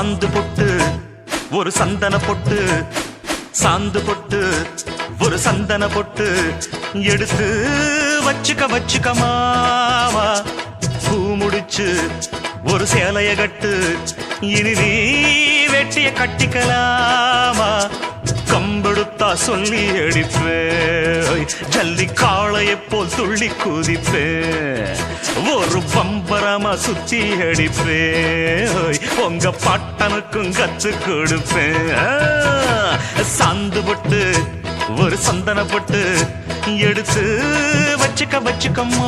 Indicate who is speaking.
Speaker 1: சாந்து பொட்டு ஒரு சந்தன பொட்டு, சாந்து பொட்டு ஒரு சந்தன பொட்டு எடுத்து வச்சுக்க வச்சுக்க மாவா. பூ முடிச்சு ஒரு சேலைய கட்டு, இனி நீ வெட்டிய கட்டிக்கலாமா. கம்பெடுத்தா சொல்லி அடிப்பேன், ஜல்லி காளையை போல் துள்ளி குதிப்பேன், ஒரு பம்பரமா சுத்தி அடிப்பேன், உங்க பாட்டனுக்கும் கத்து கொடுப்பேன். சாந்து பொட்டு ஒரு சந்தன பொட்டு எடுத்து வச்சுக்க வச்சுக்கம்மா.